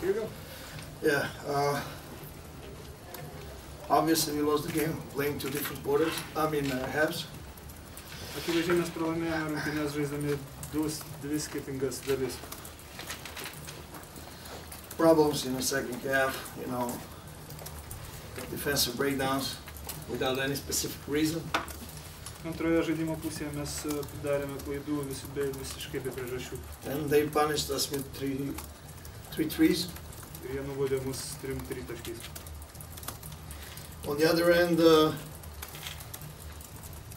Here you go. Yeah. Obviously, we lost the game playing two different quarters. Halves. Akivaizdžiai mes pralaimėjome rungtynes žaisdami dvi skirtingas dalis. Problems in the second half, defensive breakdowns without any specific reason. Antroje žaidimo pusėje mes padarėme klaidų visiškai be priežasčių. And they punished us with three threes. Ir jie nubaudė mus 3 tritaškiais. On the other end,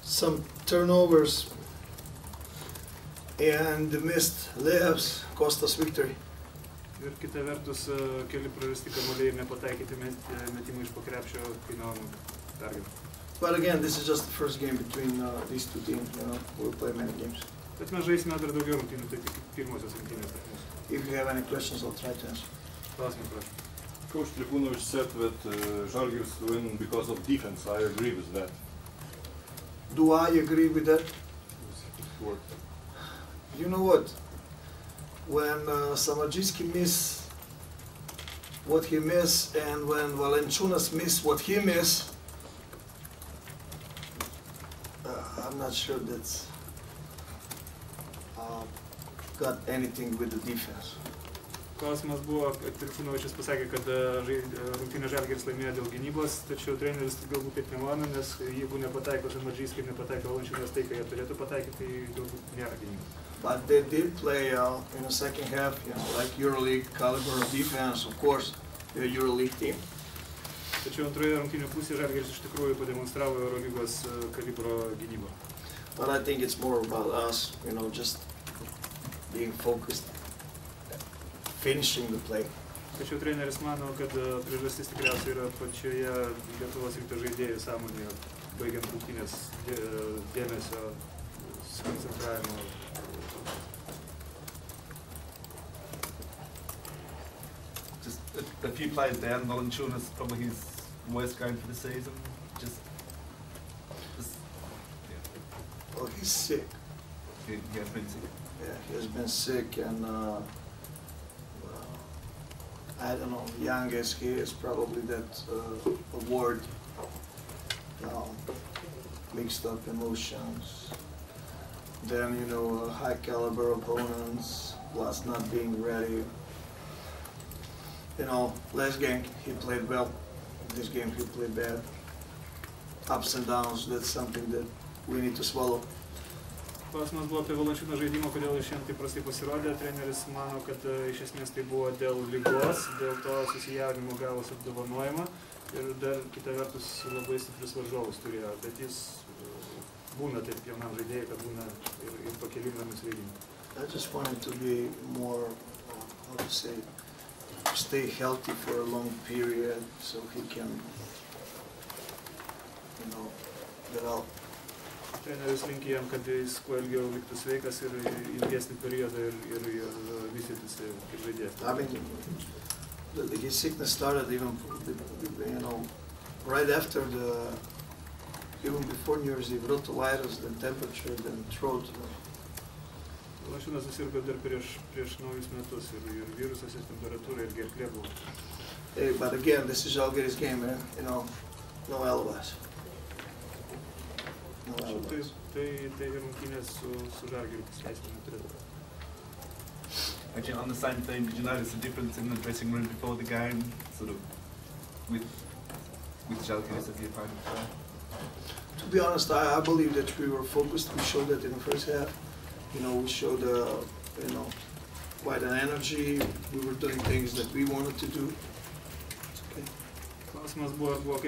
some turnovers and the missed layups cost us victory. Ir kita vertus, keli prarasti kamuoliai ir nepataikyti metimai iš po krepšio kainavo pergalę. But again, this is just the first game between these two teams. We'll play many games. Bet mes žaisime dar daugiau rungtynių, tai tik pirmosios rungtynės tarp mūsų. If you have any questions, I'll try to answer. Klausimai, prašau. Coach Trifunovic said that Žalgiris win because of defense. I agree with that. Do I agree with that? You know what? When Samadžijski miss what he missed, and when Valančiūnas miss what he missed, I'm not sure that's got anything with the defense. Klausimas buvo, Trifunovičius pasakė, kad rungtynę Žalgiris laimėjo dėl gynybos, tačiau treneris galbūt taip nemano, nes jeigu nepataiko Samadžijski ir nepataiko Valančiūnas tai, ką jie turėtų pataikyti, tai galbūt nėra gynybos. But they did play in the second half, like EuroLeague caliber of defense, of course, they're a EuroLeague team. Tačiau antroje rungtynių pusėje Žalgiris iš tikrųjų pademonstravo EuroLygos kalibro gynybą. But I think it's more about us, just being focused, finishing the play. Tačiau treneris mano, kad priežastis tikriausiai yra pačioje Lietuvos Ryto žaidėjų sąmonėje, baigiant rungtynės dėmesio koncentravimo. Just a few plays down, Valančiūnas probably his worst game for the season. Well, he's sick. He has been sick. Yeah, he has been sick, and I don't know, young as he is, probably that award, mixed up emotions. Then, high caliber opponents, plus not being ready. Last game he played well, this game he played bad. Ups and downs, that's something that we need to swallow. Klausimas buvo apie Valančiūno žaidimą, kodėl jis šiandien taip prastai pasirodė. Treneris mano, kad iš esmės tai buvo dėl ligos, dėl to susijaudinimo gavus apdovanojimą ir dar kita vertus labai stiprius varžovus turėjo, bet jis būna taip jaunam žaidėjui, kad būna ir pakelindamis žaidimą. I just want him to be more, stay healthy for a long period so he can, develop. Treneris linki jam, kad jis kuo ilgiau liktų sveikas ir ilgesnį periodą ir vystytųsi kaip žaidėjas. I mean, his sickness started even, right after even before New Year's Eve, rotavirus, then temperature, then throat. Valančiūnas susirgo dar prieš naujus metus ir virusas, ir temperatūra, ir gerklė buvo. Hey, but again, this is Žalgiris game, man. No alibis. Tai rungtynės su Žalgiriu pasleisti neturėtų. Actually, on the same theme, did you notice the difference in the dressing room before the game, sort of with Žalgiris as the opponent today? To be honest, I believe that we were focused. We showed that in the first half. We showed, quite an energy. We were doing things that we wanted to do. It's okay. Klausimas buvo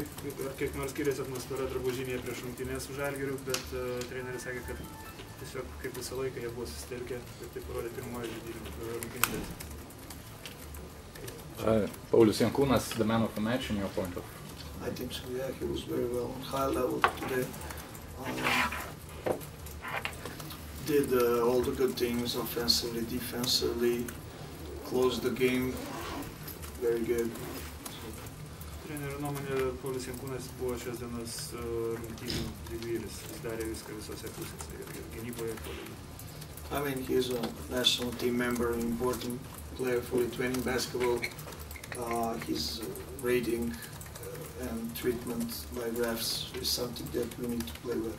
kiek nors skiriasi atmosfera drabužinėje prieš rungtynes su Žalgiriu, bet treneris sakė, kad tiesiog kaip visą laiką jie buvo susitelkę ir tai parodė pirmoji rungtynės. Paulius Jankūnas, the man of the match in your point of view? I think so, yeah. He was very well on high level today. Did all the good things offensively, defensively, closed the game very good. Trenerio nuomonė, Paulius Jankūnas buvo šios dienos rungtynių didvyris. Jis darė viską visose pusėse ir gynyboje, ir puolime. I mean, he's a national team member, an important player for Lithuanian basketball. His rating and treatment by refs is something that we need to play with.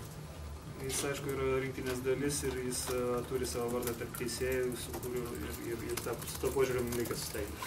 Jis, aišku, yra rinktinės dalis ir jis turi savo vardą tarp teisėjų, su to požiūriu mums reikia susitaikyti.